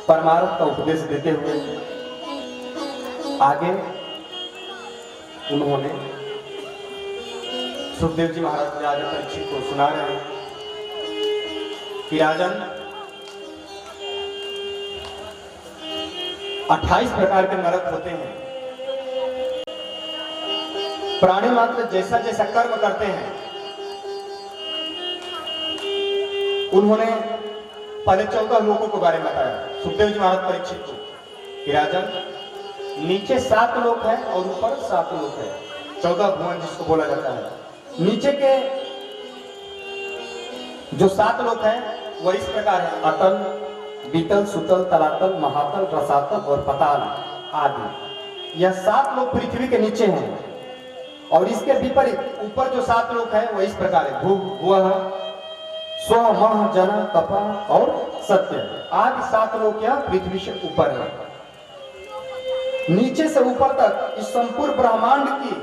परमार्थ का उपदेश देते हुए आगे उन्होंने सुखदेव जी महाराज राजा परीक्षित को सुना रहे हैं कि राजन 28 प्रकार के नरक होते हैं। प्राणी मात्र जैसा जैसा कर्म करते हैं, उन्होंने पहले 14 लोगों के बारे में बताया सुखदेव जी महाराज परीक्षित को कि राजन नीचे 7 लोक हैं और ऊपर 7 लोक हैं, 14 भुवन जिसको बोला जाता है। नीचे के जो 7 लोक हैं वह इस प्रकार है: अतल, बीतल, सुतल, तलातल, महातल, रसातल और पताल आदि। यह 7 लोक पृथ्वी के नीचे हैं। और इसके विपरीत ऊपर जो 7 लोक हैं वह इस प्रकार है: भू, भुवः, स्व, मह, जन, तप और सत्य आदि 7 लोक यह पृथ्वी से ऊपर है। नीचे से ऊपर तक इस संपूर्ण ब्रह्मांड की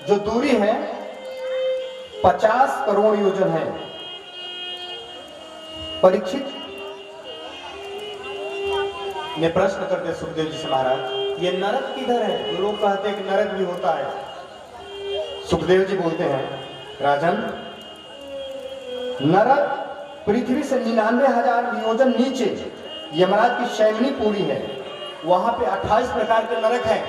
जो दूरी है 50 करोड़ योजन है। परीक्षित ने प्रश्न करते सुखदेव जी से, महाराज ये नरक किधर है? जो लोग कहते हैं कि नरक भी होता है। सुखदेव जी बोलते हैं, राजन नरक पृथ्वी से 99,000 योजन नीचे यमराज की शैमनी पूरी है, वहां पे 28 प्रकार के नरक हैं।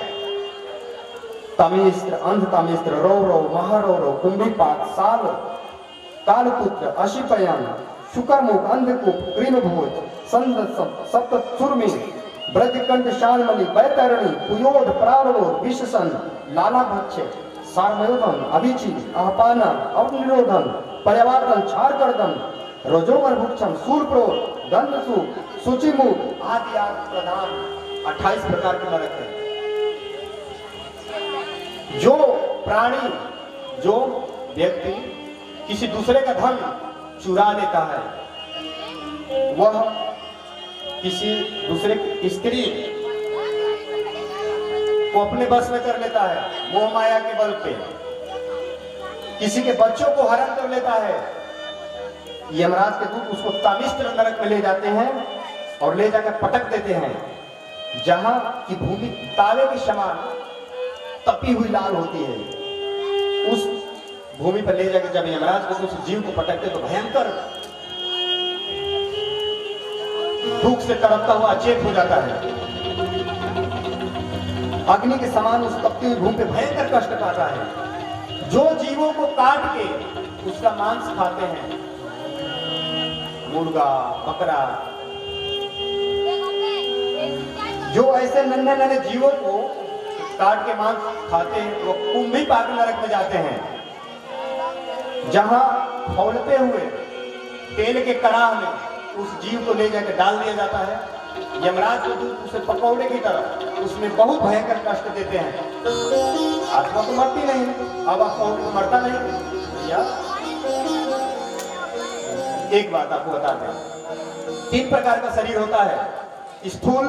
तमिस्त्र, अंध तमिस्त्र, रौरव, महारौरव, कुंभीपात, साल, कालपुत्र, अशिपयन, शुकरमुख, अंधकूप, ग्रीनभोज, सप्तचूर्मी, ब्रजकंठ, शालमणि, बैतरणी, पुयोध, प्राणोद, विषसन, लालाभक्ष, सारमयोधन, अभिचि, आहपान, अवनिरोधन, पर्यावर्तन, क्षारकर्दन, रजोगर्भुक्षम, शूलप्रोध, दंतसु, सूचिमुख आदि प्रधान 28 प्रकार के नरक हैं। जो प्राणी, जो व्यक्ति किसी दूसरे का धन चुरा लेता है, वह किसी दूसरे की स्त्री को अपने बस में कर लेता है, मोह माया के बल पे किसी के बच्चों को हरण कर लेता है, यमराज के दूत उसको तामिस्त्र नरक में ले जाते हैं और ले जाकर पटक देते हैं, जहां की भूमि तावे के समान तपी हुई लाल होती है। उस भूमि पर ले जाकर जब यमराज को उस जीव को पटकते तो भयंकर दुख से तड़पता हुआ अचेत हो जाता है। अग्नि के समान उस तपती हुई भूमि पे भयंकर कष्ट पाता है। जो जीवों को काट के उसका मांस खाते हैं, मुर्गा, बकरा, जो ऐसे नन्हे नन्हे जीवों को काट के मांस खाते हैं वो कुंभीपाक नरक में जाते हैं, जहां खौलते हुए तेल के कड़ाह में उस जीव को ले जाकर डाल दिया जाता है। यमराज को दूत उसे पकौड़े की तरह उसमें बहुत भयंकर कष्ट देते हैं। आत्मा तो मरती नहीं, अब आप तो मरता नहीं। या एक बात आपको बताते हैं, 3 प्रकार का शरीर होता है। स्थूल,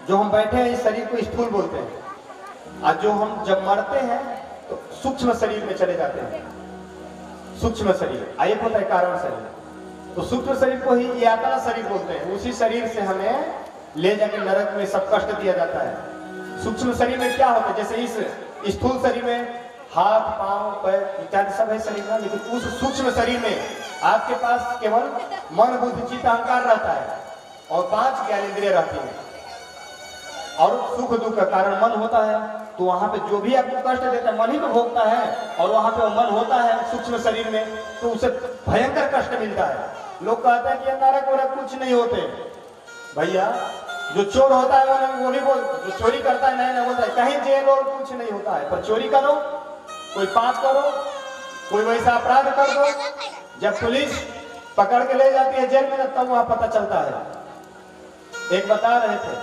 जो हम बैठे हैं इस शरीर को स्थूल बोलते हैं। और जो हम जब मरते हैं तो सूक्ष्म शरीर में चले जाते हैं। सूक्ष्म शरीर, एक होता है कारण शरीर, तो सूक्ष्म शरीर को ही यातना शरीर बोलते हैं। उसी शरीर से हमें ले जाकर नरक में सब कष्ट दिया जाता है। सूक्ष्म शरीर में क्या होता है? जैसे इस स्थूल शरीर में हाथ, पांव, पैर इत्यादि सब है शरीर में, लेकिन उस सूक्ष्म शरीर में आपके पास केवल मन, बुद्धि, चित्त, अहंकार रहता है और 5 ज्ञानेंद्रिय रहती हैं। और सुख दुख का कारण मन होता है, तो वहां पे जो भी आपको कष्ट देता है मन ही तो भोगता है, और वहां पे मन होता है सूक्ष्म शरीर में, तो उसे भयंकर कष्ट मिलता है। लोग कहते हैं कि नरक वरक कुछ नहीं होते। भैया, जो चोर होता है वो भी बोल, जो चोरी करता है नहीं बोलता है कहीं जेल और कुछ नहीं होता है, पर चोरी करो, कोई पाप करो, कोई वैसा अपराध कर दो, जब पुलिस पकड़ के ले जाती है जेल में, तब वहां पता चलता है। एक बता रहे थे,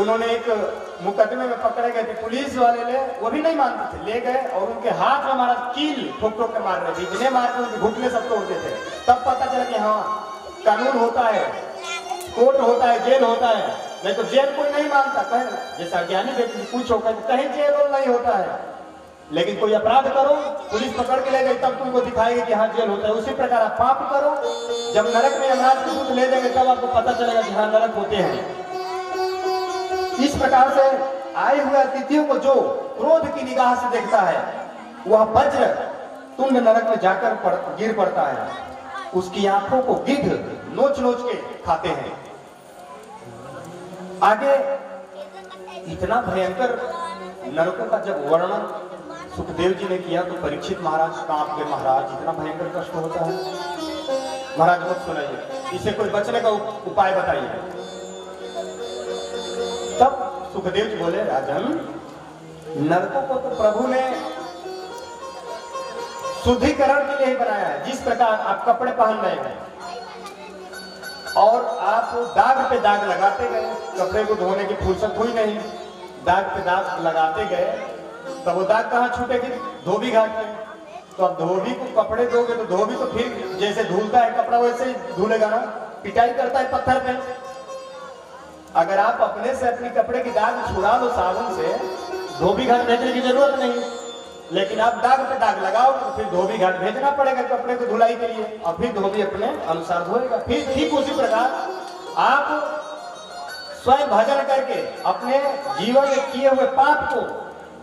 उन्होंने एक मुकदमे में पकड़े गए थे, पुलिस वाले वो भी नहीं मानते थे, ले गए और उनके हाथ में हमारा कील ठोक ठोक के मार रहे थे, इतने मार के उनके घुटने सब तोड़ते थे। तब पता चला कि हाँ कानून होता है, कोर्ट होता है, जेल होता है। नहीं तो जेल कोई नहीं मानता, कहे जैसा ज्ञानी व्यक्ति पूछो कहीं जेल और नहीं होता है। लेकिन कोई अपराध करो, पुलिस पकड़ के ले गई, तब तुमको दिखाएगी कि हाँ जेल होता है। उसी प्रकार आप पाप करो, जब नरक में यमराज के दूत ले जाएंगे तब आपको पता चलेगा कि हाँ नरक होते हैं। इस प्रकार से आए हुए अतिथियों को जो क्रोध की निगाह से देखता है, वह वज्र तुंड नरक में जाकर गिर पड़ता है। उसकी आंखों को गिद्ध नोच नोच के खाते हैं। आगे इतना भयंकर नरकों का जब वर्णन सुखदेव जी ने किया तो परीक्षित महाराज कांप गए। महाराज इतना भयंकर कष्ट होता है? महाराज मत सुनाइए, इसे कोई बचने का उपाय बताइए। तब सुखदेव जी बोले, राजन नरकों को तो प्रभु ने शुद्धिकरण के लिए ही बनाया है। जिस प्रकार आप कपड़े पहन रहे हैं और आप दाग पे दाग लगाते गए, कपड़े को धोने की फुर्सत हुई नहीं, दाग पे दाग लगाते गए, तब वो दाग कहाँ छूटेगी? धोबी घाट पे। तो अब धोबी को कपड़े दोगे तो धोबी तो फिर जैसे धुलता है कपड़ा वैसे ही धुलेगा ना, पिटाई करता है पत्थर पे। अगर आप अपने से अपने कपड़े की दाग छुड़ा लो साबुन से, धोबी घाट भेजने की जरूरत नहीं। लेकिन आप दाग पे दाग लगाओ तो फिर धोबी घाट भेजना पड़ेगा कपड़े को धुलाई के लिए, और फिर धोबी अपने अनुसार धोएगा। फिर ठीक उसी प्रकार आप स्वयं भजन करके अपने जीवन में किए हुए पाप को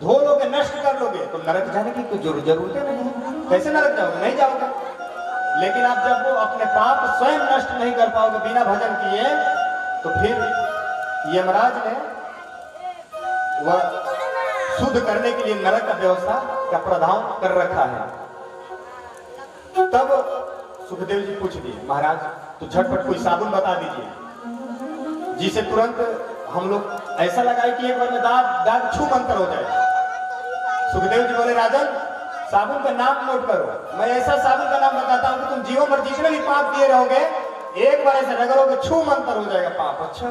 धो लोगे, नष्ट कर लोगे, तो नरक जाने की कोई जरूरत नहीं है। कैसे नरक जाओगे? नहीं जाओगे। लेकिन आप जब वो अपने पाप स्वयं नष्ट नहीं कर पाओगे बिना भजन किए, तो फिर यमराज ने वह शुद्ध करने के लिए नरक का व्यवस्था का प्रावधान कर रखा है। तब सुखदेव जी पूछ दिए, महाराज तो झटपट कोई साबुन बता दीजिए जिसे तुरंत हम लोग ऐसा लगाए कि एक बार में दाग छू मंतर हो जाए। सुखदेव जी बोले, राजन साबुन का नाम नोट करो, मैं ऐसा साबुन का नाम बताता हूं कि तुम जीवन भर जितने भी पाप किए रहोगे एक बार ऐसे रगड़ोगे छू मंतर हो जाएगा पाप। अच्छा,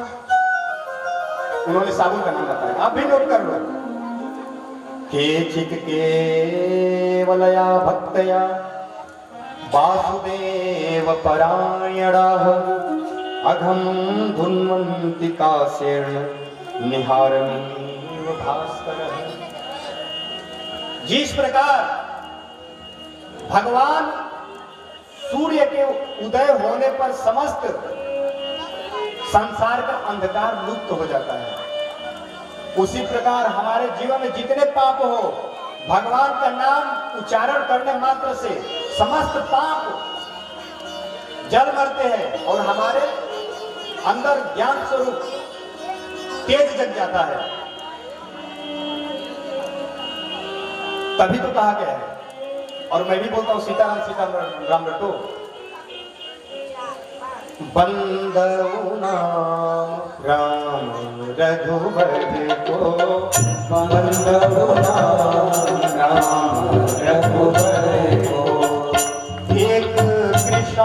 उन्होंने साबुन का नाम बताया, आप भी नोट कर लो। केचित् केवलया भक्तया वासुदेव परायणाः अघं धुन्वन्ति कासेन निहारमेव भास्करः। जिस प्रकार भगवान सूर्य के उदय होने पर समस्त संसार का अंधकार लुप्त हो जाता है, उसी प्रकार हमारे जीवन में जितने पाप हो, भगवान का नाम उच्चारण करने मात्र से समस्त पाप जल मरते हैं और हमारे अंदर ज्ञान स्वरूप तेज जग जाता है। तभी तो कहा गया है, और मैं भी बोलता हूं सीताराम सीताराम रटो। बंदना राम रघुबर को, बंदना राम रघुबर को, एक कृष्ण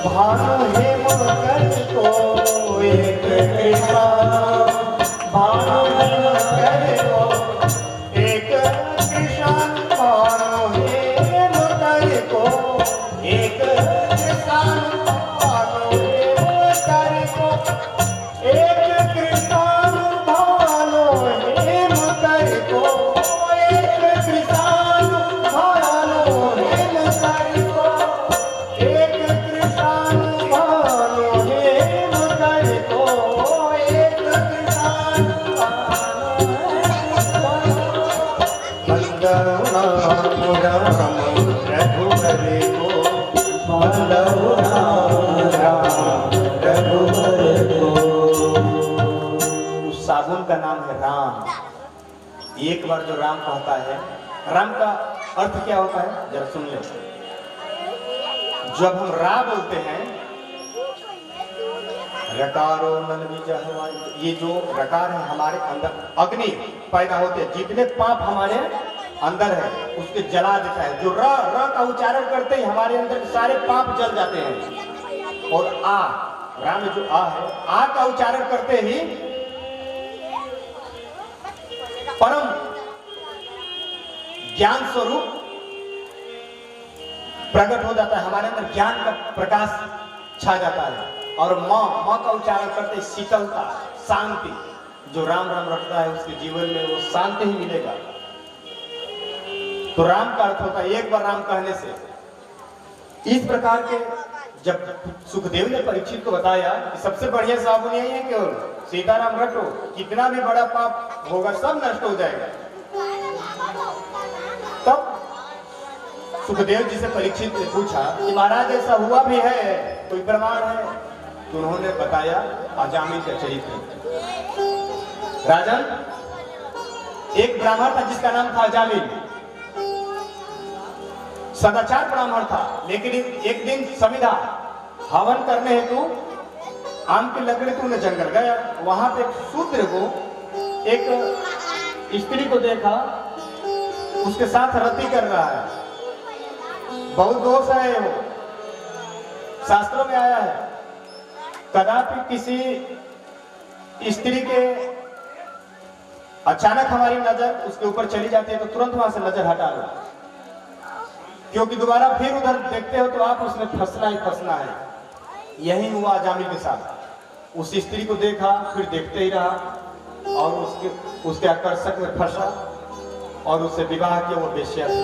भानु हेमकर को, एक कृष्ण भानु हेमकर को, एक कृष्ण भानु हेमकर को, एक कृष्ण साबुन का नाम है राम। एक बार जो राम कहता है, राम का अर्थ क्या होता है जरा सुन ले। जब हम रा बोलते हैं, रकारो नल बीजा, ये जो रकार है हमारे अंदर अग्नि पैदा होते हैं, जितने पाप हमारे अंदर है उसके जला देता है। जो र का उच्चारण करते ही हमारे अंदर सारे पाप जल जाते हैं। और आ, राम में जो आ है, आ का उच्चारण करते ही परम ज्ञान स्वरूप प्रकट हो जाता है, हमारे अंदर ज्ञान का प्रकाश छा जाता है। और माँ का उच्चारण करते शीतलता, शांति, जो राम राम रटता है उसके जीवन में वो शांति ही मिलेगा। तो राम का अर्थ होता है एक बार राम कहने से। इस प्रकार के जब सुखदेव ने परीक्षित को बताया कि सबसे बढ़िया साबुन यही है केवल सीताराम रटो, कितना भी बड़ा पाप होगा सब नष्ट हो जाएगा। तब सुखदेव जी से परीक्षित ने पूछा कि महाराज ऐसा हुआ भी है, कोई प्रमाण है? तो उन्होंने बताया अजामिल का चरित्र। राजन, एक ब्राह्मण था जिसका नाम था अजामिल, सदाचार ब्राह्मण था, लेकिन एक दिन समिधा हवन करने हेतु आम की लकड़ी तूने जंगल गया, वहां पे एक शूद्र को, एक स्त्री को देखा, उसके साथ रति कर रहा है। बहुत दोष है वो, शास्त्रों में आया है कदापि किसी स्त्री के अचानक हमारी नजर उसके ऊपर चली जाती है तो तुरंत वहां से नजर हटा लो, क्योंकि दोबारा फिर उधर देखते हो तो आप उसमें फंसना ही फंसना है। यही हुआ अजामिल के साथ। उस स्त्री को देखा, फिर देखते ही रहा और उसके आकर्षक में फंसा और उससे विवाह किया। वो वेश्या थी।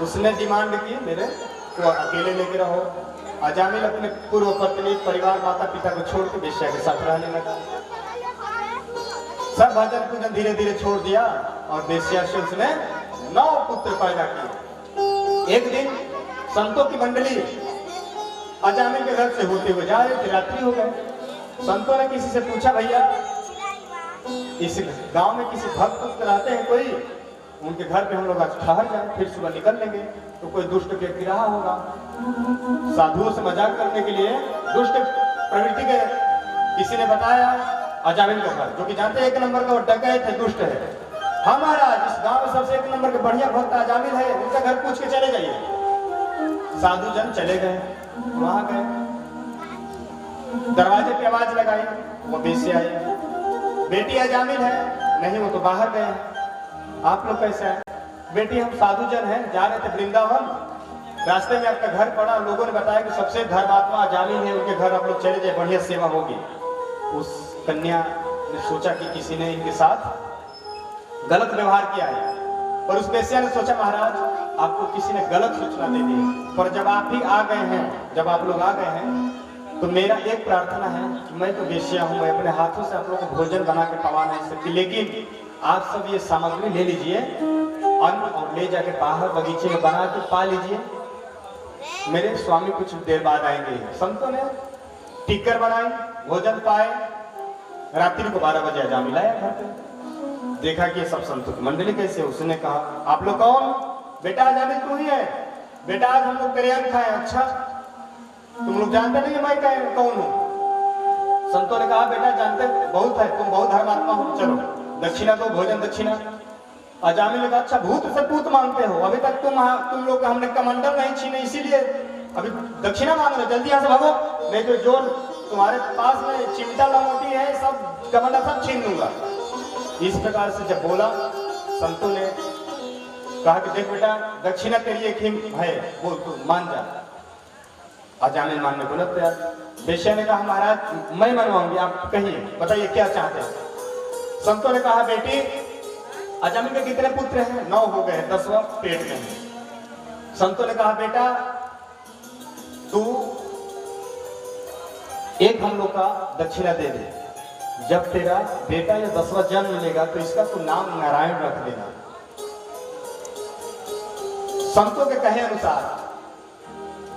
उसने डिमांड की मेरे को अकेले लेके रहो। अजामिल अपने पूर्व पत्नी, परिवार, माता पिता को छोड़ के वेश्या के साथ रहने लगा। सब भजन पूजन धीरे धीरे छोड़ दिया और वेश्या से उसने 9 पुत्र पैदा किए। एक दिन संतों की मंडली अजामिल के घर से होते हुए जा रहे थे, रात्रि हो गए। संतों ने किसी से पूछा, भैया इस गांव में किसी भक्त रहते हैं कोई, उनके घर पे हम लोग आज ठहर जाए, फिर सुबह निकल लेंगे। तो कोई दुष्ट व्यक्ति रहा होगा। साधुओं से मजाक करने के लिए दुष्ट प्रवृत्ति के किसी ने बताया अजामिल का घर, जो कि जानते एक नंबर का वो डकैत है, दुष्ट है। हाँ महाराज, इस गांव में सबसे एक नंबर के बढ़िया भक्त अजामिल है, उनका घर पूछ के चले जाइए। साधु जन चले गए, वहां गए, दरवाजे पे आवाज लगाई, वो वेश्या आई। बेटी अजामिल है? नहीं, वो तो बाहर गए। आप लोग कैसे आए? बेटी हम साधु जन हैं, जा रहे थे वृंदावन, रास्ते में आपका घर पड़ा, लोगों ने बताया कि सबसे धर्मात्मा अजामिल है, उनके घर आप लोग चले जाए, बढ़िया सेवा होगी। उस कन्या ने सोचा कि किसी ने इनके साथ गलत व्यवहार किया है, पर उस वेश्या ने सोचा महाराज आपको किसी ने गलत सूचना दे दी, पर जब आप ही आ गए हैं, जब आप लोग आ गए हैं तो मेरा एक प्रार्थना है कि मैं तो वेश्या हूं, मैं अपने हाथों से आप लोगों को भोजन बना के पवा नहीं सकती, लेकिन आप सब ये सामग्री ले लीजिए, अन्न, और ले जाके बाहर बगीचे में बना के पा लीजिए, मेरे स्वामी कुछ देर बाद आएंगे। संतों ने टिक्कर बनाई, भोजन पाए। रात्रि को 12 बजे अजामिल आया घर पे, देखा कि ये सब संतों की मंडली कैसे। उसने कहा आप लोग कौन? बेटा अजामिल तू ही है? बेटा आज हम लोग करियान खाए। अच्छा, तुम लोग जानते नहीं मैं कौन हूँ? संतों ने कहा बेटा जानते बहुत है, तुम बहुत धर्मात्मा हो, चलो दक्षिणा दो, भोजन दक्षिणा। अजामिल ने कहा अच्छा भूत से पूत मांगते हो, अभी तक तुम लोग हमने कमंडल नहीं छीने, इसीलिए अभी दक्षिणा मांग रहे, जल्दी यहाँ से भागो, नहीं तो जो तुम्हारे पास में चिमटा लंगोटी है सब कमंडल सब छीन लूंगा। इस प्रकार से जब बोला, संतों ने कहा कि देख बेटा दक्षिणा तेरी एक ही है, वो तू मान जा। अजामिल मानने को लगता है। वेश्या ने कहा महाराज मैं मनवाऊंगी, आप कहिए, बताइए क्या चाहते हैं। संतों ने कहा बेटी अजामिल के कितने पुत्र हैं? 9 हो गए, 10वां पेट में है। संतों ने कहा बेटा तू एक हम लोग का दक्षिणा दे दे, जब तेरा बेटा या 10वां जन्म मिलेगा तो इसका तू नाम नारायण रख देना। संतों के कहे अनुसार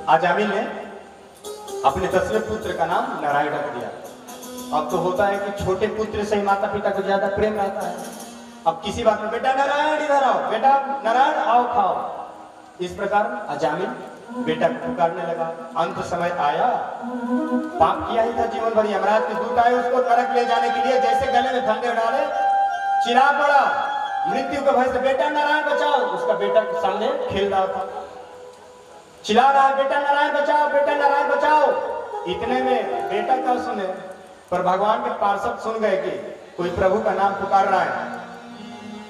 अजामिल ने अपने 10वें पुत्र का नाम नारायण रख दिया। अब तो होता है कि छोटे पुत्र से ही माता पिता को ज्यादा प्रेम रहता है। अब किसी बात में बेटा नारायण इधर आओ, बेटा नारायण आओ खाओ। इस प्रकार अजामिल बेटा को पुकारने लगा। अंत समय आया, पाप किया ही था जीवन भर। यमराज के दूत आए उसको नरक ले जाने के लिए, जैसे गले में फंदे डाले, चिल्ला पड़ा मृत्यु के भय से, बेटा नारायण बचाओ। उसका बेटा के सामने खेल रहा था, चिल्ला रहा है बेटा नारायण बचाओ, बेटा नारायण बचाओ। इतने में बेटा क्या सुने, पर भगवान के पार्षद सुन गए कि कोई प्रभु का नाम पुकार रहा है,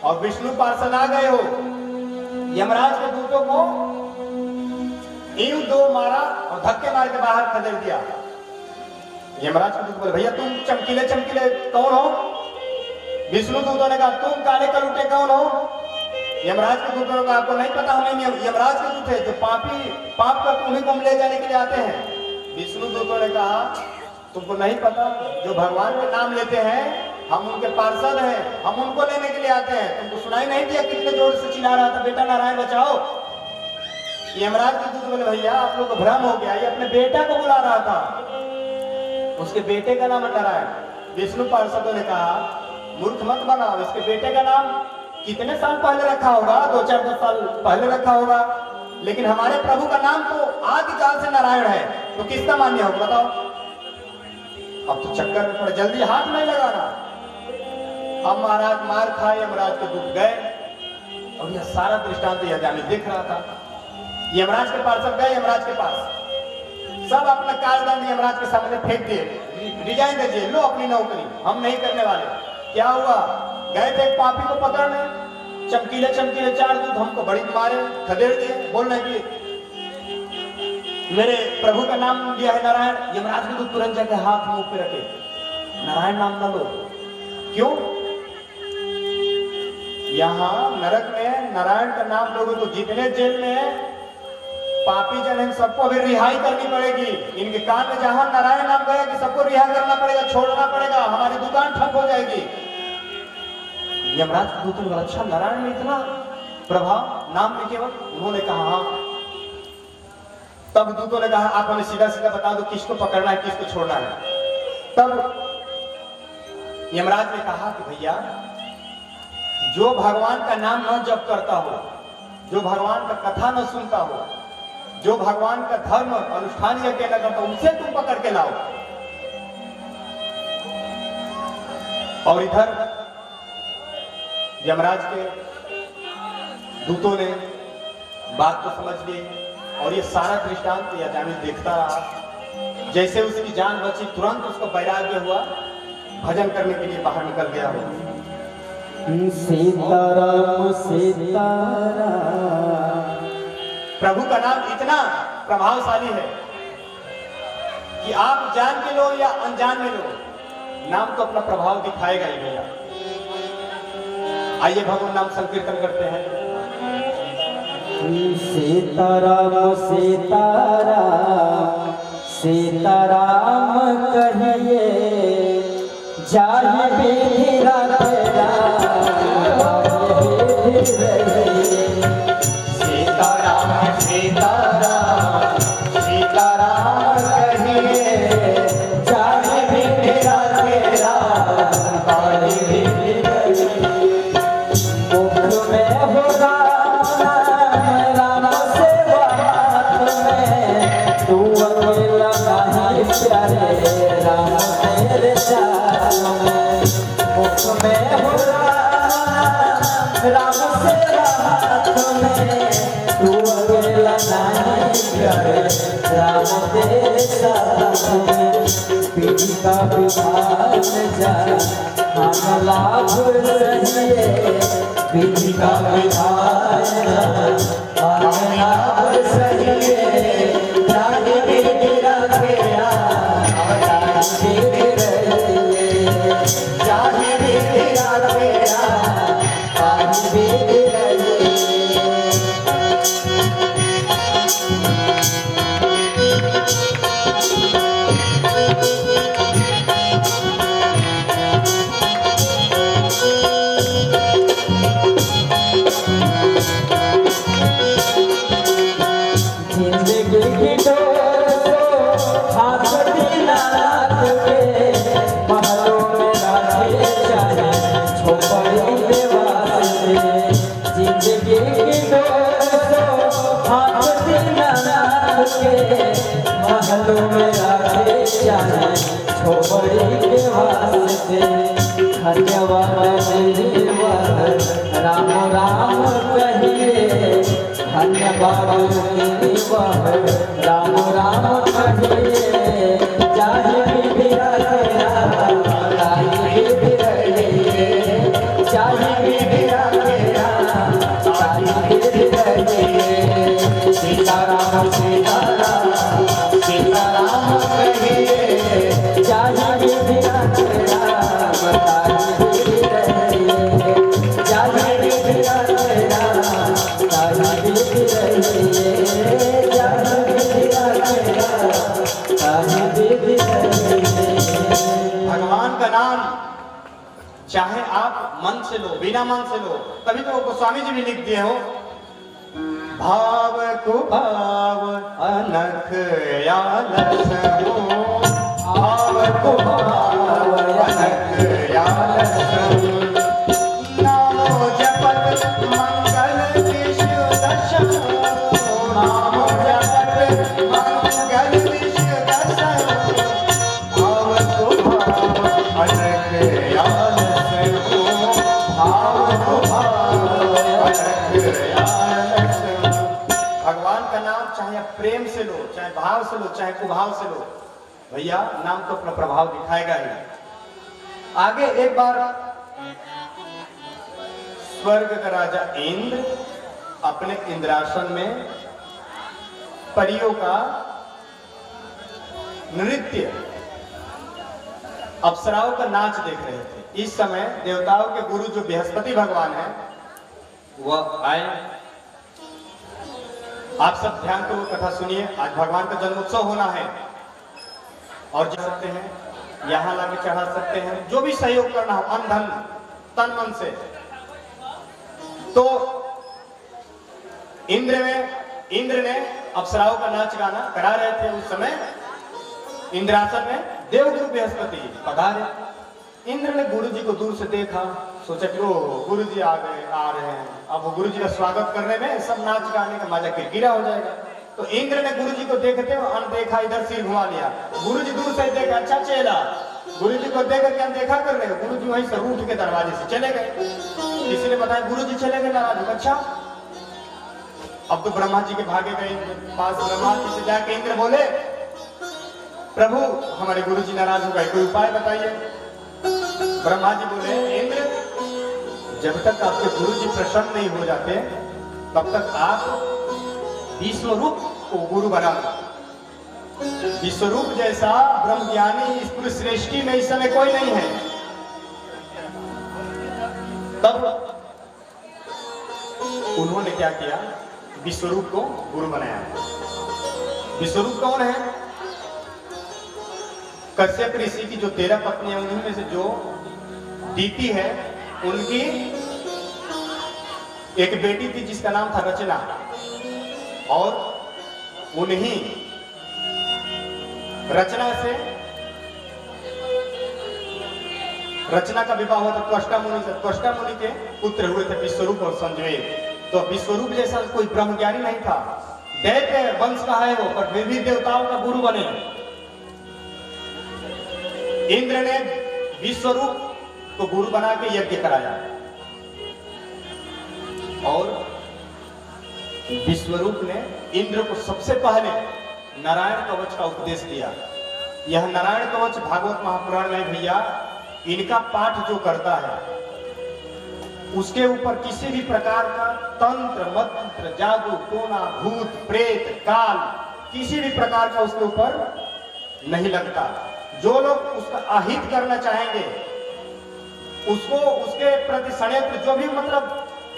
और विष्णु पार्षद आ गए हो। यमराज के दूतों को यूं 2 मारा और धक्के मार के बाहर खदेड़ दिया। यमराज के दूत बोले भैया तुम चमकीले चमकीले कौन हो? विष्णु दूतों ने कहा तुम काले कलूटे कौन हो? यमराज के दूतों का आपको नहीं पता, हमें यमराज के दूत है जो पाप करके उन्हीं को हम ले जाने के लिए आते हैं। विष्णु दूतों ने कहा तुमको नहीं पता, जो भगवान के नाम लेते हैं हम उनके पार्षद हैं, हम उनको लेने के लिए आते हैं। तुमको सुनाई नहीं दिया कितने जोर से चिल्ला रहा था बेटा नारायण बचाओ। यमराज के दूत बोले भैया आप लोग को भ्रम हो गया, ये अपने बेटा को बुला रहा था, उसके बेटे का नाम है नारायण। विष्णु पार्षदों ने कहा मूर्ख मत बनाओ, इसके बेटे का नाम कितने साल पहले रखा होगा, 2-4 साल पहले रखा होगा, लेकिन हमारे प्रभु का नाम तो आदिकाल से नारायण है, तो किसका मान्य होगा बताओ। अब तो चक्कर में पड़े, जल्दी हाथ नहीं लगाना। अब महाराज मार खाए, यमराज के दूत गए और यह सारा दृष्टांत यजामी देख रहा था। यमराज के पार्षद गए यमराज के पास, सब अपना कालदंड यमराज के सामने फेंक दिए, रिजाइन दीजिए, लो अपनी नौकरी, हम नहीं करने वाले। क्या हुआ, गए थे एक पापी को पकड़ने, चमकीले 4 दूत हमको बड़ी मारे, खदेड़ दिए, बोलने की मेरे प्रभु का नाम लिया है नारायण। यमराज के दूत तुरंत जाके हाथ मुंह पे रखे, नारायण नाम न लो। क्यों? यहाँ नरक में नारायण का नाम लोगे तो जितने जेल में पापी जन है सबको भी रिहाई करनी पड़ेगी। इनके कान में जहां नारायण नाम गया कि सबको रिहा करना पड़ेगा, छोड़ना पड़ेगा, हमारी दुकान ठप हो जाएगी। यमराज के दूत ने बोला अच्छा नारायण में इतना प्रभाव नाम लिखे वक्त, उन्होंने कहा हाँ। तब दूतों ने कहा आप हमें सीधा सीधा बता दो किसको पकड़ना है किसको छोड़ना है। तब यमराज ने कहा कि भैया जो भगवान का नाम न जप करता हो, जो भगवान का कथा न सुनता हो, जो भगवान का धर्म अनुष्ठान यज्ञ न करता, उसे तुम पकड़ के लाओ। और इधर यमराज के दूतों ने बात को समझ ली और ये सारा दृष्टांत यजामी देखता रहा। जैसे उसकी जान बची तुरंत उसको वैराग्य हुआ, भजन करने के लिए बाहर निकल गया। सीताराम सीताराम। प्रभु का नाम इतना प्रभावशाली है कि आप जान के लो या अनजान में लो, नाम तो अपना प्रभाव दिखाएगा ही भैया। आइए भगवान नाम संकीर्तन करते हैं। सीताराम सीताराम सीताराम कहिए, जाहि विधि रखेला सीताराम सीताराम सीताराम कहिए, जाहि विधि रखेला मुख में हो राम सेवा में, तू अकेला नहीं प्यारे राम तेरे चाल में। मुख में हो राम सेवा में, तू अकेला नहीं प्यारे राम तेरे चाल में। पीढ़ी का विधान जाए हम लाभ सहिए, विधि का विधान हम लाभ सहिए। जाहि विधि रखेला जाहि विधि रहिए, जाहि विधि रखेला जाहि विधि रहिए। महलों में आके जाने छोपड़ी के वास्ते, धन्यवाद निर्वाद राम राम कहिए, धन्यवाद निर्वाद राम राम कहिए। जाहि विधि रखेला जाहि विधि रहिए, जाहि विधि रखेला जाहि विधि रहिए। सीताराम सीताराम सीताराम कहिए, जाहि विधि रखेला जाहि विधि चाहे आप मन से लो, बिना मन से लो, तभी तो गोस्वामी जी भी लिख दिए हो, भाव को भाव अनख यालस हो, भाव को भाव अनख यालस हो, नामो जपत मंगल विष्णु दशम, नामो जपत मंगल विष्णु दशम, भाव को भाव अनख यालस हो, भाव को भाव अनख यालस हो। भगवान का नाम चाहे आप प्रेम से लो, चाहे भाव से लो, चाहे कुभाव से लो, भैया नाम तो अपना प्रभाव दिखाएगा ही। आगे एक बार स्वर्ग का राजा इंद्र अपने इंद्रासन में परियों का नृत्य, अप्सराओं का नाच देख रहे थे। इस समय देवताओं के गुरु जो बृहस्पति भगवान है वह आए। आप सब ध्यान को कथा सुनिए। आज भगवान का जन्मोत्सव होना है और जा सकते हैं, यहाँ लाके चढ़ा सकते हैं, जो भी सहयोग करना हो अन धन तन मन से। तो इंद्र ने अप्सराओं का नाच गाना करा रहे थे। उस समय इंद्रासन में देवगुरु बृहस्पति पधारे। इंद्र ने गुरु जी को दूर से देखा, सोचा कि ओ गुरु जी आ रहे हैं। अब वो गुरु जी का स्वागत करने में सब नाच गाने का मजा किरकिरा हो जाएगा। तो इंद्र ने गुरु जी को देखते हुए अनदेखा इधर सिर घुमा लिया। गुरु जी दूर से देखा, अच्छा चेला, गुरु जी को देख करके अनदेखा कर रहे हो। गुरु जी वहीं से रूठ के दरवाजे से चले गए। किसी ने बताया गुरु जी चले गए नाराज। अच्छा, अब तो ब्रह्मा जी के भागे गए पास। ब्रह्मा जी से जाके इंद्र बोले, प्रभु हमारे गुरु जी नाराज हो गए, कोई उपाय बताइए। ब्रह्मा जी बोले, इंद्र जब तक आपके गुरु जी प्रसन्न नहीं हो जाते तब तक आप विश्वरूप को गुरु बना दो। विश्वरूप जैसा ब्रह्मज्ञानी इस पूरी सृष्टि में इस समय कोई नहीं है। तब उन्होंने क्या किया, विश्वरूप को गुरु बनाया। विश्वरूप कौन है? कश्यप ऋषि की जो 13 पत्नियां, उन्हीं में से जो दीति है, उनकी एक बेटी थी जिसका नाम था रचना, और उन्हीं रचना का विवाह हुआ था त्वष्टा मुनि से। त्वष्टा मुनि के पुत्र हुए थे विश्वरूप और संजय। तो विश्वरूप जैसा कोई ब्रह्मज्ञानी नहीं था, दैत्य वंश का है वो, पर फिर भी देवताओं का गुरु बने। इंद्र ने विश्वरूप को गुरु बना के यज्ञ कराया और विश्वरूप ने इंद्र को सबसे पहले नारायण कवच का उपदेश दिया। यह नारायण कवच भागवत महापुराण में भैया इनका पाठ जो करता है उसके ऊपर किसी भी प्रकार का तंत्र मंत्र जादू टोना भूत प्रेत काल किसी भी प्रकार का उसके ऊपर नहीं लगता। जो लोग उसका अहित करना चाहेंगे उसको उसके प्रति षड्यंत्र जो भी मतलब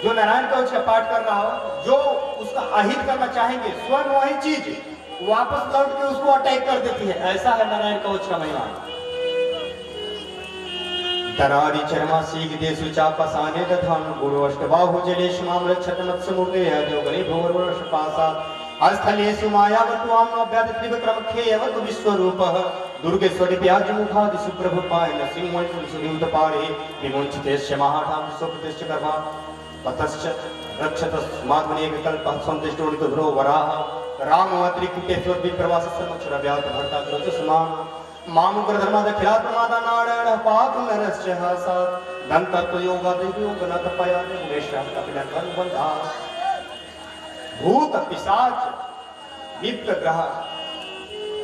जो नारायण कवच का पाठ कर रहा हो, जो उसका अहित करना चाहेंगे स्वयं वही चीज वापस लौट के उसको अटैक कर देती है। ऐसा है नारायण कवच का महिमा। तरारी चरमा सीख देसु चापसाने दधान गुरु अष्टबाहु जलेश माम रक्षत मत्स्यमूर्ते जोगने भूवर्ष पासा अस्थलेषु मायावत्वाम अभ्यादित्रि विक्रम खेयवतु विश्वरूपः दुर्गेश्वरी व्याज मुखादि सुप्रभुपायन सिंहवंश सुदीप्त पारे विमुञ्चितेश्च महाठाम सुप्रतिष्ठ कर्मा पतश्च रक्षतस् माध्वनेक कल्पः संतिष्ठोडितो ध्रुव वराह रामवत्री कुटेश्वर विप्रवास समक्षर व्यात भर्ता कृतस्मान मामुग्र धर्मादखिलात् प्रमादा नारायण पातु नरश्च हसा दंतत्व योगा देवयोग न तपया गुणेश्वर कपिल बंधा भूत पिशाच विप्र ग्रह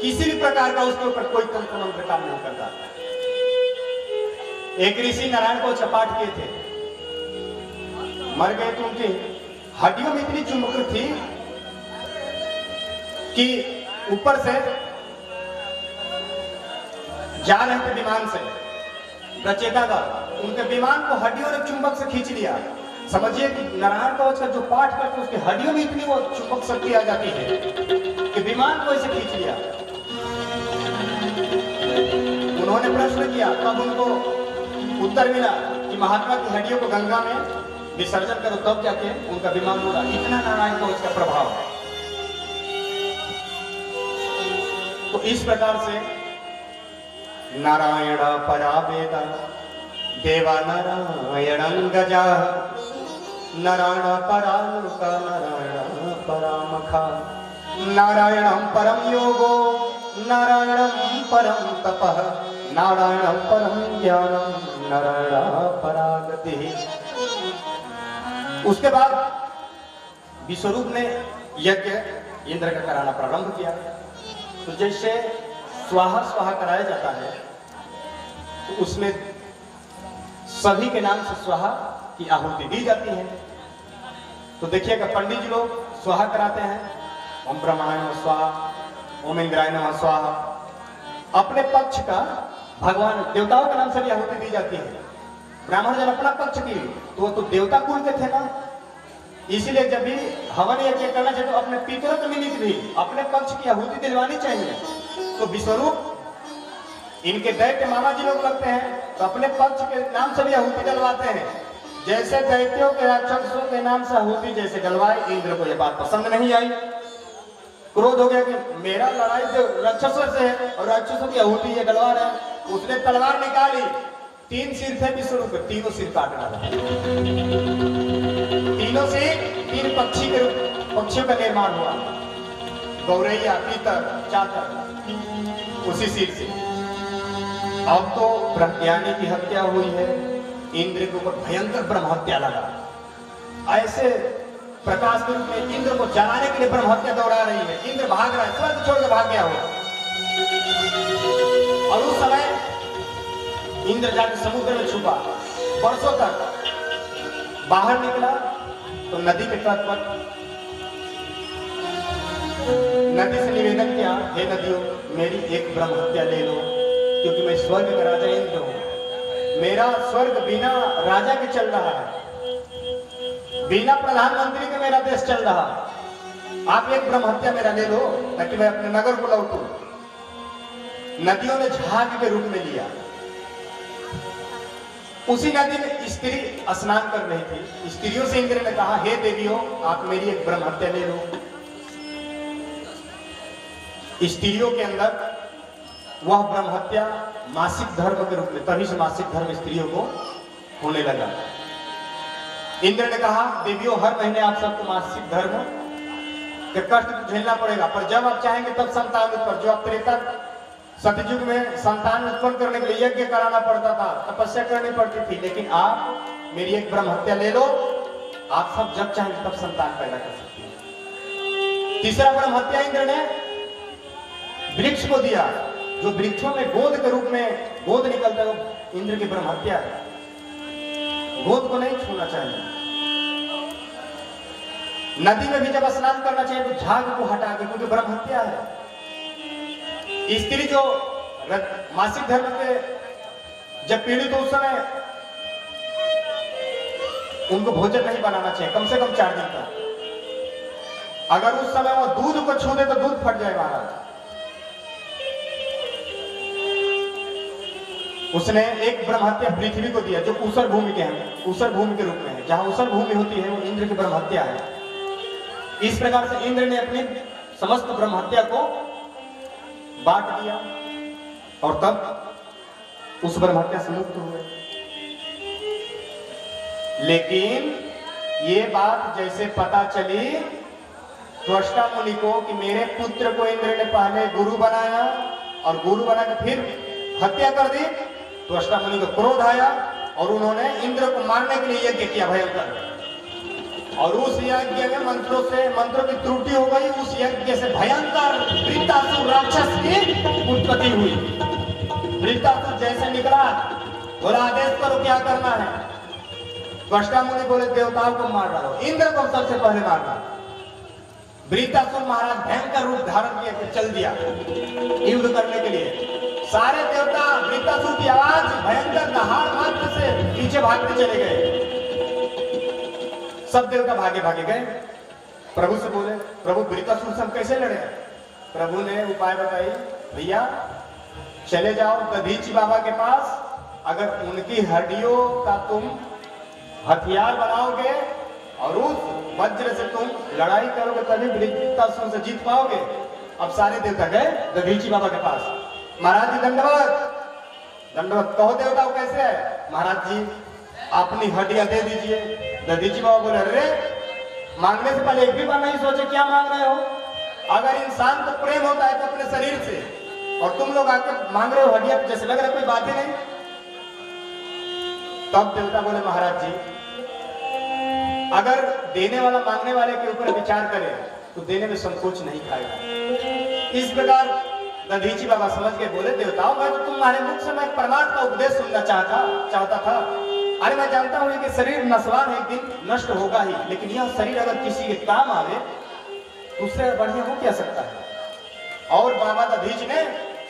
किसी भी प्रकार का उसके ऊपर कोई तंत्र मंत्र काम नहीं करता। एक ऋषि नारायण को चपाट किए थे, मर गए तो उनकी हड्डियों में इतनी चुंबक थी कि ऊपर से जा रहे थे विमान से रचेता का, उनके विमान को हड्डियों ने चुंबक से खींच लिया। समझिए कि नारायण कवच का जो पाठ करते उसके हड्डियों में इतनी वो चुंबक शक्ति आ जाती है कि विमान को ऐसे खींच लिया। उन्होंने प्रश्न किया, तब उनको उत्तर मिला कि महात्मा की हड्डियों को गंगा में विसर्जन करो, तब जाके उनका विमान उड़ा। इतना नारायण को इसका प्रभाव है। तो इस प्रकार से नारायण परा वेदा देवा नारायण गजा, नारायण परा लोका नारायण परामखा, नारायणं परम योगो नारायणं परम तपः, नारायणं परम ज्ञानम नारायण परागति। उसके बाद विश्वरूप ने यज्ञ इंद्र का कराना प्रारंभ किया। तो जैसे स्वाहा स्वाहा कराया जाता है तो उसमें सभी के नाम से स्वाहा की आहुति दी जाती है। तो देखिएगा पंडित जी लोग स्वाहा कराते हैं, ओम ब्रह्मणाय नमः स्वाहा, ओम इंद्राय नमः स्वाहा। अपने पक्ष का भगवान देवताओं के नाम से भी आहुति दी जाती है। ब्राह्मण जब अपना पक्ष की तो वो तो देवता कुल के थे ना, इसीलिए जब भी हवन यज्ञ करना चाहिए तो अपने पितरों के निमित्त भी अपने पक्ष की आहुति दिलवानी चाहिए। तो विश्वरूप इनके दैत्य मामा जी लोग लगते हैं तो अपने पक्ष के नाम से भी आहुति डलवाते हैं। जैसे दैत्यों के राक्षसों के नाम से आहुति जैसे डलवाए, इंद्र को यह बात पसंद नहीं आई। क्रोध हो गया कि मेरा लड़ाई जो राक्षसों से है और राक्षसों की आहुति ये डलवा रहे हैं। उसने तलवार निकाली, 3 सिर थे विश्वरूप के, तीनों सिर काट डाला। तीनों से 3 पक्षियों का निर्माण हुआ, गौरैया, तीतर, चातर, उसी सिर से। अब तो ब्रह्मज्ञानी की हत्या हुई है, इंद्र के ऊपर भयंकर ब्रह्म हत्या लगा। ऐसे प्रकाश के रूप में इंद्र को जलाने के लिए ब्रह्म हत्या दौड़ा रही है। इंद्र भाग रहा है, स्वर्ग छोड़ के भाग गया हो। और उस समय इंद्र जाकर समुद्र में छुपा, वर्षों तक बाहर निकला तो नदी के तट पर नदी से निवेदन किया, हे नदियों मेरी एक ब्रह्म हत्या ले लो, क्योंकि मैं स्वर्ग का राजा इंद्र हूं। मेरा स्वर्ग बिना राजा के चल रहा है, बिना प्रधानमंत्री के मेरा देश चल रहा। आप एक ब्रह्म हत्या मेरा ले लो ताकि मैं अपने नगर को लौटूं। नदियों ने झाग के रूप में लिया। उसी नदी में स्त्री स्नान कर रही थी। स्त्रियों से इंद्र ने कहा, हे देवियों आप मेरी एक ब्रह्म हत्या ले लो। स्त्रियों के अंदर वह ब्रह्म हत्या मासिक धर्म के रूप में, तभी से मासिक धर्म स्त्रियों को होने लगा। इंद्र ने कहा, देवियों हर महीने आप सबको मासिक धर्म के कष्ट झेलना पड़ेगा, पर जब आप चाहेंगे तब संतान उत्पन्न। जो आप त्रेता सतयुग में संतान उत्पन्न करने के लिए यज्ञ कराना पड़ता था, तपस्या करनी पड़ती थी, लेकिन आप मेरी एक ब्रह्म हत्या ले लो, आप सब जब चाहेंगे तब संतान पैदा कर सकते हैं। तीसरा ब्रह्म हत्या इंद्र ने वृक्ष को दिया, जो वृक्षों में गोद के रूप में गोद निकलता है, वो इंद्र की ब्रह्म हत्या है। गोद को नहीं छूना चाहिए। नदी में भी जब स्नान करना चाहिए तो झाग को हटा के, क्योंकि ब्रह्म हत्या है। स्त्री जो मासिक धर्म के जब पीड़ित हो उस समय उनको भोजन नहीं बनाना चाहिए, कम से कम 4 दिन का। अगर उस समय वो दूध को छू दे तो दूध फट जाए महाराज। उसने एक ब्रह्म हत्या पृथ्वी को दिया, जो ऊसर भूमि के हैं, ऊसर भूमि के रूप में है। जहां ऊसर भूमि होती है वो इंद्र की ब्रह्म हत्या है। इस प्रकार से इंद्र ने अपनी समस्त ब्रह्म हत्या को बांट दिया और तब उस ब्रह्म हत्या से मुक्त हुए। लेकिन ये बात जैसे पता चली त्वष्टा मुनि को कि मेरे पुत्र को इंद्र ने पहले गुरु बनाया और गुरु बना के फिर हत्या कर दी, त्वष्टा मुनि को क्रोध आया और उन्होंने इंद्र को मारने के लिए यज्ञ किया भयंकर। और उस यज्ञ में मंत्रों की त्रुटि हो गई। उस यज्ञ से भयंकर वृत्तासुर राक्षस की उत्पत्ति हुई। वृत्तासुर जैसे निकला, बोला आदेश करो क्या करना है। त्वष्टा मुनि बोले देवताओं को मार डालो, इंद्र को सबसे पहले मारना। वृत्तासुर महाराज भयंकर रूप धारण किया कि चल दिया युद्ध करने के लिए। सारे देवता वृत्तासुर की आवाज भयंकर दहाड़ मात्र से पीछे भागते चले गए। सब देवता भागे भागे गए। प्रभु से बोले, प्रभु वृत्तासुर से हम कैसे लड़े। प्रभु ने उपाय बताई, भैया चले जाओ दधीची बाबा के पास, अगर उनकी हड्डियों का तुम हथियार बनाओगे और उस वज्र से तुम लड़ाई करोगे तभी वृत्रासुर से जीत पाओगे। अब सारे देवता गए दधीची बाबा के पास। महाराज जी दंडवत, दंडवत कहो देवता कैसे है? महाराज जी अपनी हड्डियां दे दीजिए। दधीची बाबा बोले अरे मांगने से पहले एक भी बार नहीं सोचे क्या मांग रहे हो? अगर इंसान को प्रेम होता है तो अपने शरीर से, और तुम लोग आके मांग रहे हो हड्डियां, जैसे लग रहा है कोई बात ही नहीं। तब देवता बोले महाराज जी अगर देने वाला मांगने वाले के ऊपर विचार करे तो देने में संकोच नहीं खाएगा। इस प्रकार दधीची बाबा समझ के बोले देवताओं मैं तो तुम्हारे मुख से मैं परमार्थ का उपदेश सुनना चाहता था। अरे मैं जानता हूं कि शरीर नश्वर है, एक दिन नष्ट होगा ही, लेकिन यह शरीर अगर किसी के काम आवे तो उससे बढ़िया हो क्या सकता है। और बाबा दधीच ने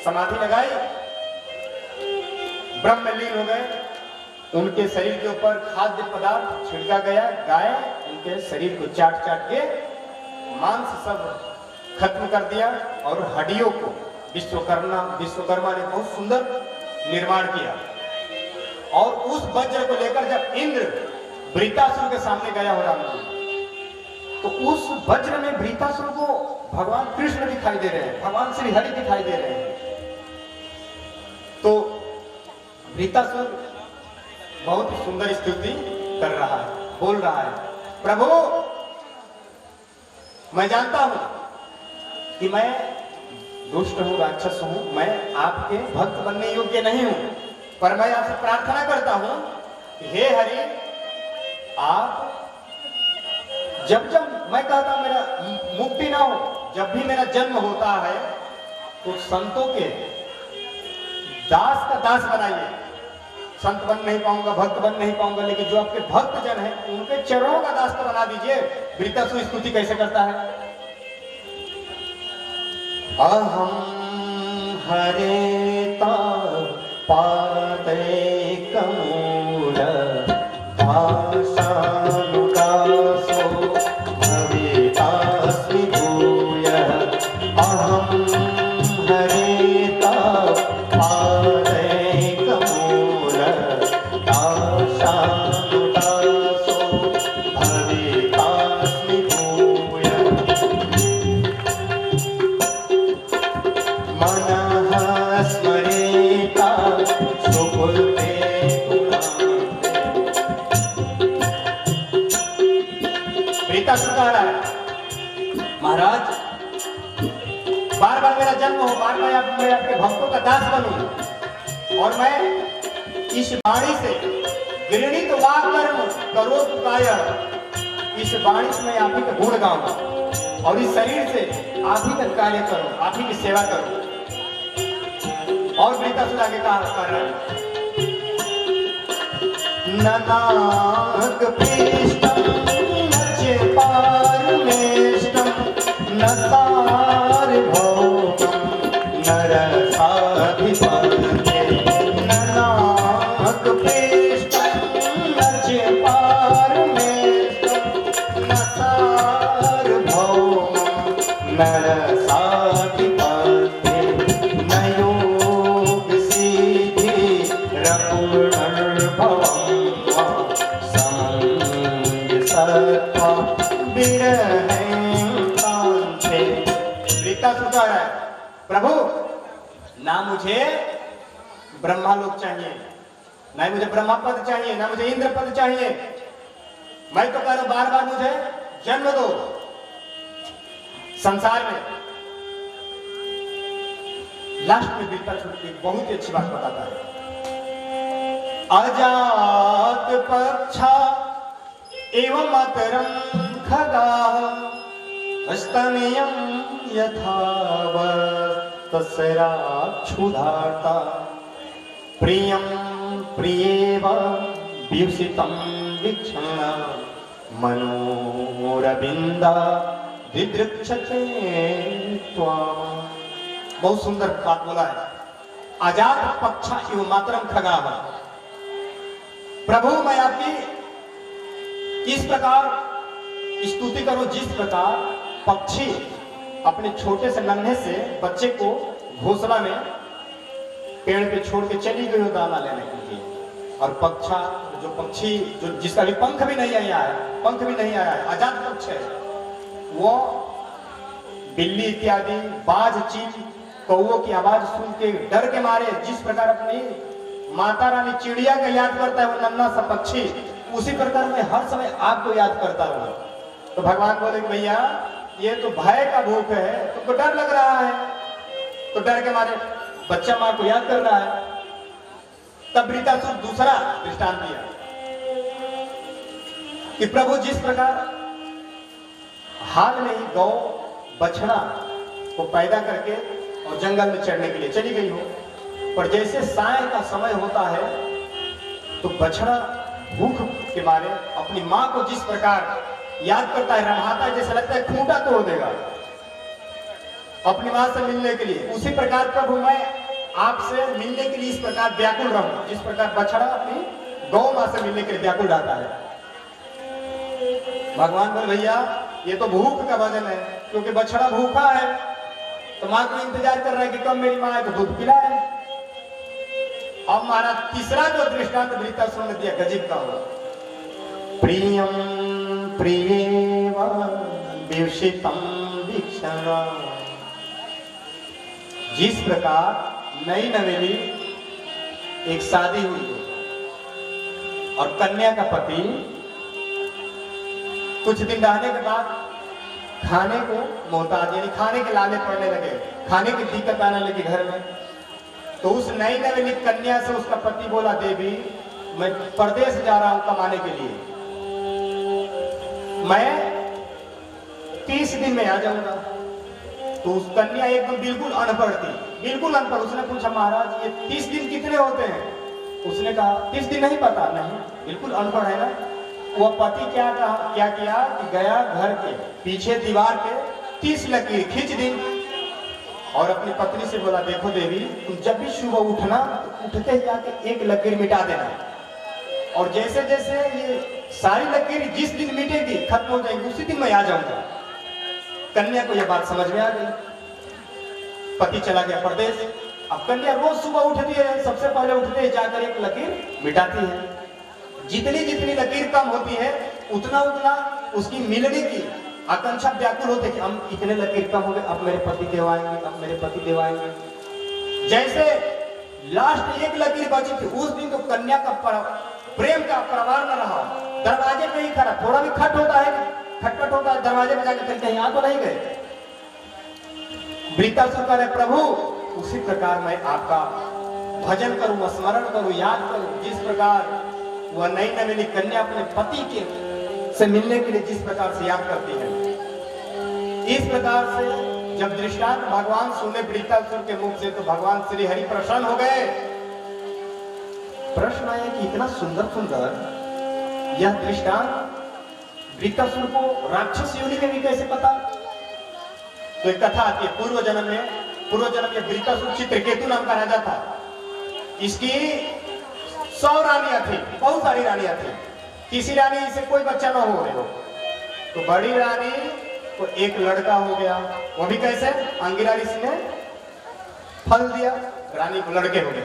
समाधि लगाई, ब्रह्म में लीन हो गए। उनके शरीर के ऊपर खाद्य पदार्थ छिड़का गया, गाय उनके शरीर को चाट चाट के मांस सब खत्म कर दिया और हड्डियों को विश्वकर्मा ने बहुत सुंदर निर्माण किया। और उस वज्र को लेकर जब इंद्र वृत्रासुर के सामने गया हो राम जी, तो उस वज्र में वृत्रासुर को भगवान कृष्ण दिखाई दे रहे हैं, भगवान श्री हरि दिखाई दे रहे हैं। तो वृत्रासुर बहुत ही सुंदर स्तुति कर रहा है, बोल रहा है प्रभु मैं जानता हूं कि मैं दुष्ट हूं, राक्षस हूं, मैं आपके भक्त बनने योग्य नहीं हूं, पर मैं आपसे प्रार्थना करता हूं कि हे हरि आप जब मैं कहता हूं मेरा मुक्ति ना हो, जब भी मेरा जन्म होता है तो संतों के दास का दास बनाइए। संत बन नहीं पाऊंगा, भक्त बन नहीं पाऊंगा, लेकिन जो आपके भक्त जन है उनके चरणों का दास तो बना दीजिए। वृत्रासुर स्तुति कैसे करता है? अहम हरेता पाते कमूल भाषानुदासो भवितास्मि भूयः। अहम हरेता पाते कमूल भाषानुदासो भवितास्मि भूयः। मनः स्मरेता सुकृते वृत्रासुर कह रहा है महाराज बार बार मेरा जन्म हो, बार बार मैं आपके भक्तों का दास बनूं, और मैं इस वाणी से गृणित वाक कर्म करो काय, इस वाणी से मैं आप ही का गुण गाऊं और इस शरीर से आप ही का कार्य करो, आप ही की सेवा करो। और वृत्रासुर आगे कहा कर रहा है ननाक पृष्ठम नचे पारमेष्टम नसार्वभौमं नरसाधिपते। ननाक पृष्ठम नचे पारमेष्टम नसार्वभौमं नरसाधिपते। न योग सिद्धि रपुर्भवं वा समंग सत्वा विरहें कांते। वृत्रासुर कह रहा है प्रभु ना मुझे ब्रह्मालोक चाहिए, ना मुझे ब्रह्मा पद चाहिए, ना मुझे इंद्र पद चाहिए, मैं तो कह रहा हूं बार बार मुझे जन्म दो संसार में। लास्ट में वृत्रासुर एक बहुत ही अच्छी बात बताता है अजात पक्षा एवं मातरम खगा स्तनियं यथावत्तस्राक्षुधाता प्रियं प्रियेव व्युषितं वीक्षण मनोरविंदा दिदृक्षते त्वाम्। बहुत सुंदर बात बोला है। आजाद पक्षा एवं मातरम खगाव। प्रभु मैं आपकी इस प्रकार स्तुति करो जिस प्रकार पक्षी अपने छोटे से नन्हे से बच्चे को घोंसला में पेड़ पे छोड़ के चली गई वो दाना लेने के लिए। और पक्षी जो जिसका भी पंख भी नहीं आया है, आजाद पक्ष है, वो बिल्ली इत्यादि बाज चील कौओं की आवाज सुन के डर के मारे जिस प्रकार अपनी माता रानी चिड़िया का याद करता है वो नन्हा सा पक्षी, उसी प्रकार मैं हर समय आपको याद करता रहूं। तो भगवान बोले भैया ये तो भय का भूख है, तुमको डर लग रहा है, तो डर के मारे बच्चा मां को याद कर रहा है। तब वृत्तासुर दूसरा दृष्टांत दिया कि प्रभु जिस प्रकार हाल में ही गौ बछड़ा को पैदा करके और जंगल में चढ़ने के लिए चली गई हो, पर जैसे साय का समय होता है तो बछड़ा भूख के मारे अपनी मां को जिस प्रकार याद करता है, रमाता है, जैसा लगता है खूंटा तोड़ देगा अपनी मां से मिलने के लिए, उसी प्रकार प्रभु मैं आपसे मिलने के लिए इस प्रकार व्याकुल रहूं जिस प्रकार बछड़ा अपनी गौ मां से मिलने के लिए व्याकुल रहता है। भगवान बोले भैया ये तो भूख का भजन है, क्योंकि बछड़ा भूखा है तो मां को इंतजार कर रहा है कि कब मेरी मां है तो दूध पिलाए। अब हमारा तीसरा जो दृष्टांत वृत्तासुर ने दिया गजब का हुआ, प्रियम प्रियेव विवशितम वीक्षणा। जिस प्रकार नई नवेली एक शादी हुई हो और कन्या का पति कुछ दिन रहने के बाद खाने को मोहताज यानी खाने के लाले पड़ने लगे, खाने की दिक्कत आने लगी घर में, तो उस नई नवेली कन्या से उसका पति बोला देवी मैं परदेश जा रहा हूं कमाने के लिए, मैं 30 दिन में आ जाऊंगा। तो उस कन्या एकदम बिल्कुल अनपढ़ थी, बिल्कुल अनपढ़। उसने पूछा महाराज ये 30 दिन कितने होते हैं? उसने कहा 30 दिन नहीं पता। नहीं, बिल्कुल अनपढ़ है ना। वो पति क्या किया कि गया घर के पीछे दीवार पे 30 लकीर खींच दी और अपनी पत्नी से बोला देखो देवी तुम जब भी सुबह उठना तो उठते ही आके एक लकीर मिटा देना, और जैसे जैसे ये सारी लकीर जिस दिन मिटेगी खत्म हो जाएगी उसी दिन मैं आ जाऊंगा। कन्या को यह बात समझ में आ गई, पति चला गया परदेश। अब कन्या रोज सुबह उठती है, सबसे पहले उठते ही जाकर एक लकीर मिटाती है। जितनी जितनी लकीर कम होती है उतना उतना उसकी मिलने की आकांक्षा व्याकुल होती है कि हम इतने लकीर कम हो गए, अब मेरे पति देव आएंगे, अब मेरे पति देव आएंगे। जैसे लास्ट एक लकीर बची थी उस दिन तो कन्या का प्रेम का प्रवाह न रहा, दरवाजे पे ही खड़ा, थोड़ा भी खटपट होता है दरवाजे पे जाकर कहीं यहाँ तो नहीं गए। वृत्तासुर कह रहे प्रभु उसी प्रकार मैं आपका भजन करूं, स्मरण करूं, याद करूं, जिस प्रकार वह नई नवेली कन्या अपने पति के से मिलने के लिए जिस प्रकार से याद करती है। इस प्रकार से जब दृष्टांत भगवान सुने वृत्तासुर के मुख से तो भगवान श्री हरि प्रसन्न हो गए। प्रश्न आया कि इतना सुंदर सुंदर यह दृष्टांत वृत्तासुर को राक्षस योनि में भी कैसे पता? तो एक कथा आती है, पूर्व जन्म में वृत्तासुर चित्रकेतु नाम का राजा था। इसकी 100 रानियां थी, बहुत सारी रानियां थी। किसी रानी से कोई बच्चा ना हो रहे हो तो बड़ी रानी को एक लड़का हो गया, वो भी कैसे? अंगिरा ऋषि ने फल दिया, रानी को लड़के हो गए।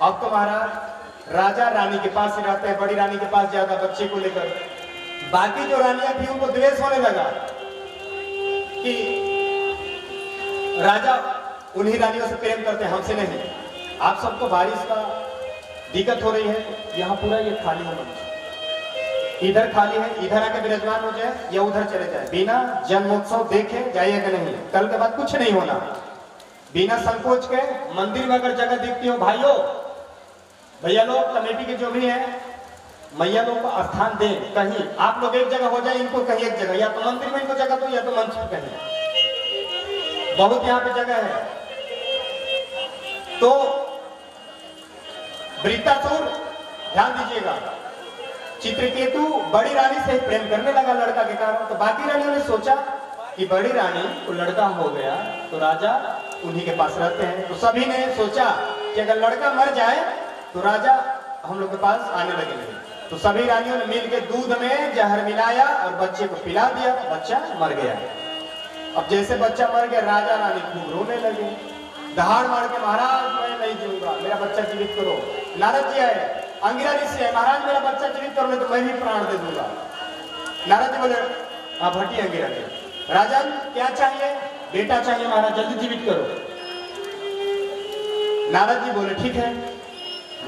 अब तो महाराज राजा रानी के पास ही रहते हैं, बड़ी रानी के पास ज्यादा बच्चे को लेकर। बाकी जो रानियां थी उनको द्वेष होने लगा कि राजा उन्हीं रानियों से प्रेम करते हैं, हमसे नहीं। आप सबको बारिश का दिक्कत हो रही है, यहाँ पूरा ये खाली है मंच, इधर खाली है, इधर आके विराजमान हो जाए या उधर चले जाए, बिना जन्मोत्सव देखे जाइएगा नहीं, कल के बाद कुछ नहीं होना। बिना संकोच के मंदिर में अगर जगह दिखती हो भाइयों भैया लोग कमेटी के जो भी है मैया लोग को स्थान दे, कहीं आप लोग एक जगह हो जाए, इनको कहीं एक जगह, या तो मंदिर में इनको जगह दो या तो मंच पे कहीं, बहुत यहाँ पे जगह है। तो वृत्तासुर ध्यान दीजिएगा, चित्रकेतु बड़ी रानी से प्रेम करने लगा लड़का के कारण। तो बाकी रानियों ने सोचा कि बड़ी रानी को लड़का हो गया तो राजा उन्हीं के पास रहते हैं, तो सभी ने सोचा कि अगर लड़का मर जाए तो राजा हम लोग के पास आने लगेंगे। तो सभी रानियों ने मिलकर दूध में जहर मिलाया और बच्चे को पिला दिया, बच्चा मर गया। अब जैसे बच्चा मर गया राजा रानी खूब रोने लगे, दहाड़ मार के महाराज मैं नहीं जीऊंगा, मेरा बच्चा जीवित करो। नारद जी आए, अंगिरा ऋषि है, महाराज मेरा बच्चा जीवित करो नहीं तो मैं भी प्राण दे दूंगा। नारद जी बोले आप हटिए अंगिरा जी, राजन क्या चाहिए? बेटा चाहिए महाराज, जल्दी जीवित करो। नारद जी बोले ठीक है।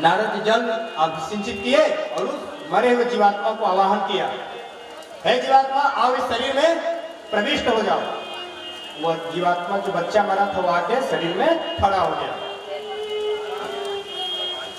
नारद जी जल आप सिंचित किए और उस मरे हुए जीवात्मा को आवाहन किया, हे जीवात्मा आओ इस शरीर में प्रविष्ट हो जाओ। वह जीवात्मा जो बच्चा मरा था वो आके शरीर में खड़ा हो गया।